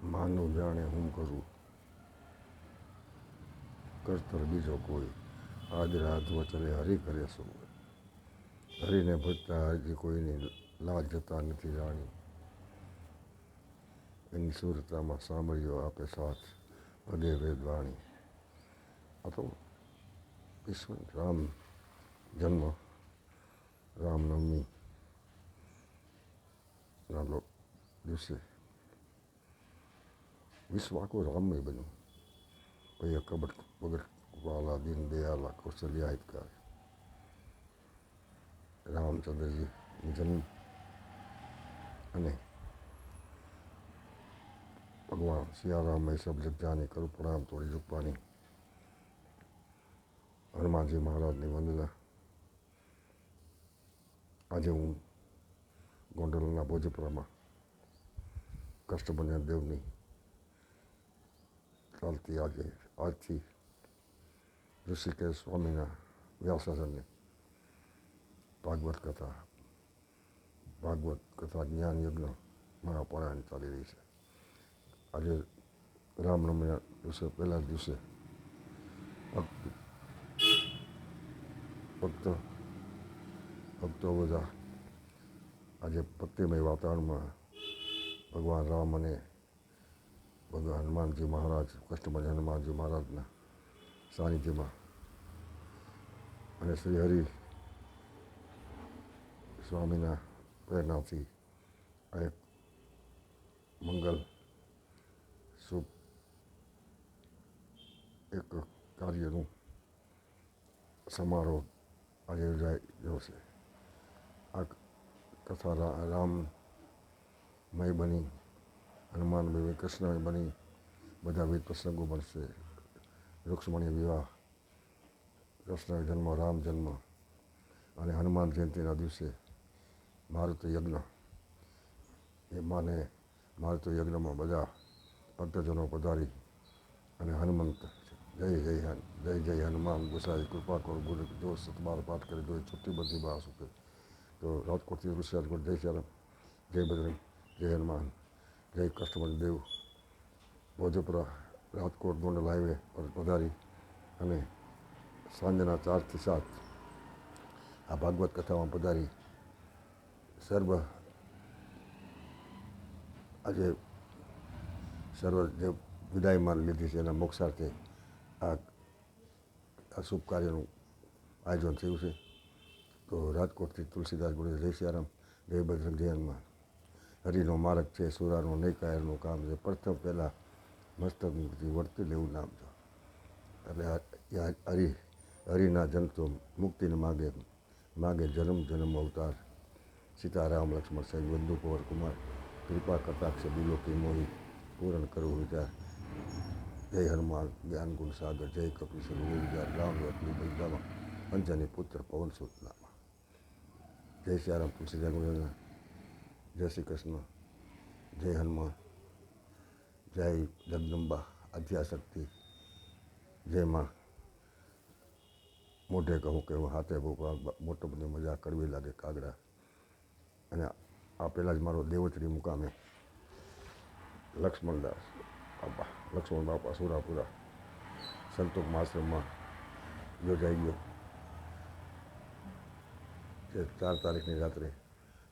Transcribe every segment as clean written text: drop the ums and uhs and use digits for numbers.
માનું જાણે હું કરું કરતર બીજો કોઈ, આજ રાત વચરે હરી કરે સૌ. હરીને ભજતા હજી કોઈની લાજ જતા નથી જાણી. એની સુરતામાં સાંભળ્યો આપે સાથ પદે વેદવાણી. આ તો વિશ્વ રામ જન્મ રામનવમી ના દિવસે વિશ્વ આખું રામમય બન્યું. પછી કબટ બગટ વાલા દીન દયાલા કૌશલ્યા હિતકાર રામચંદ્રજી જન્મ અને ભગવાન સિયારામ મેં સબ જગ જાની કરું પ્રણામ તોડી રૂપાની. હનુમાનજી મહારાજની વંદના. આજે હું ગોંડલના ભોજપુરામાં કષ્ટભંજન દેવની ચાલતી આજથી ઋષિકેશ સ્વામીના વ્યાસાસનની ભાગવત કથા જ્ઞાન યજ્ઞ મહાપારાયણ ચાલી રહી છે. આજે રામનવમીના દિવસે પહેલા દિવસે ભક્તો બધા આજે ભક્તિમય વાતાવરણમાં ભગવાન રામ અને ભગવાન હનુમાનજી મહારાજ કષ્ટભંજન હનુમાનજી મહારાજના સાનિધ્યમાં અને શ્રી હરિ સ્વામીના પ્રેરણાથી આ એક મંગલ શુભ એક કાર્યનું સમારોહ આજે યોજાઈ છે. આ કથા રામમય બની, હનુમાનમય કૃષ્ણમય બની, બધા વિવિધ પ્રસંગો બનશે. રૂક્ષ્મણી વિવાહ, કૃષ્ણ જન્મ, રામ જન્મ અને હનુમાન જયંતિના દિવસે મારુતિ યજ્ઞ. એ મારુતિ યજ્ઞમાં બધા ભક્તજનો પધારી અને હનુમંત જય જય હનુમાન ગુસાઈ કૃપા કરો ગુરુ જો સતબાર પાઠ કરી દો છુટ્ટી બધી બહાર સુકે. તો રાજકોટથી ઋષિરાજકોટ જય શ્યારામ, જય બજરંગ, જય હનુમાન, જય કષ્ટભંજન દેવ. ભોજપુરા રાજકોટ ગોંડલ હાઈવે પર પધારી અને સાંજના 4 થી 7 આ ભાગવત કથામાં પધારી આજે સર્વ જે વિદાયમાન લીધી છે એના મોક્ષાર્થે આ શુભ કાર્યનું આયોજન થયું છે. તો રાજકોટથી તુલસીદાસ ગુરુ જય સિયારામ, જય બજરંગ, જય હનુમાન. હરિનો માર્ગ છે, સુરાનો નહીં કાયરનું કામ છે. પ્રથમ પહેલાં મસ્તકથી વર્તી લેવું નામ છે. એટલે હરિના જનતો મુક્તિને માગે જન્મ જન્મ અવતાર. સીતારામ લક્ષ્મણ સાહેબ બંધુ પવન કુમાર કૃપા કટાક્ષ બિલોકી મોહી પૂરણ કરવું વિચાર. જય હનુમાન જ્ઞાન ગુણ સાગર, જય કપીશ વિચાર રામ રત્ની બલદામા અંજની પુત્ર પવન સુતનામા. જય સિયારામ તુલસીદાસ ગુરુ, જય શ્રી કૃષ્ણ, જય હનુમાન, જય જગદંબા આદ્યાશક્તિ, જય માં. મોઢે કહું કે હાથે ભૂપા મોટો બધી મજા કડવી લાગે કાગડા. અને આ પહેલાં જ મારો દેવચરી મુકામે લક્ષ્મણ બાપા સુરાપુરા સંતોક આશ્રમમાં યોજાઈ ગયો. જે 4 તારીખની રાત્રે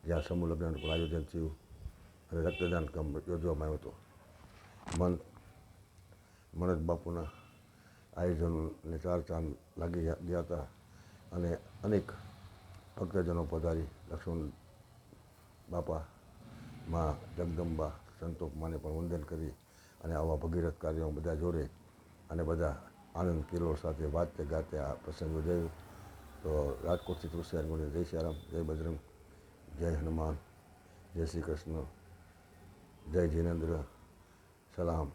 જ્યાં સમૂહ લગ્નનું પણ આયોજન થયું અને રક્તદાન કેમ્પ યોજવામાં આવ્યો હતો. મનોજ બાપુના આયોજનને 4 ચાંદ લાગી ગયા હતા અને અનેક ભક્તજનો પધારી લક્ષ્મણ બાપા, માં જગદંબા, સંતોક માને પણ વંદન કરી અને આવા ભગીરથ કાર્યોમાં બધા જોડે અને બધા આનંદ કિલ્લોળ સાથે વાજતે ગાતે આ પ્રસંગ યોજાયો. તો રાજકોટથી તુલસીદાસ જય સિયારામ, જય બજરંગ, જય હનુમાન, જય શ્રી કૃષ્ણ, જય જિનેન્દ્ર, સલામ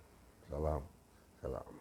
સલામ સલામ.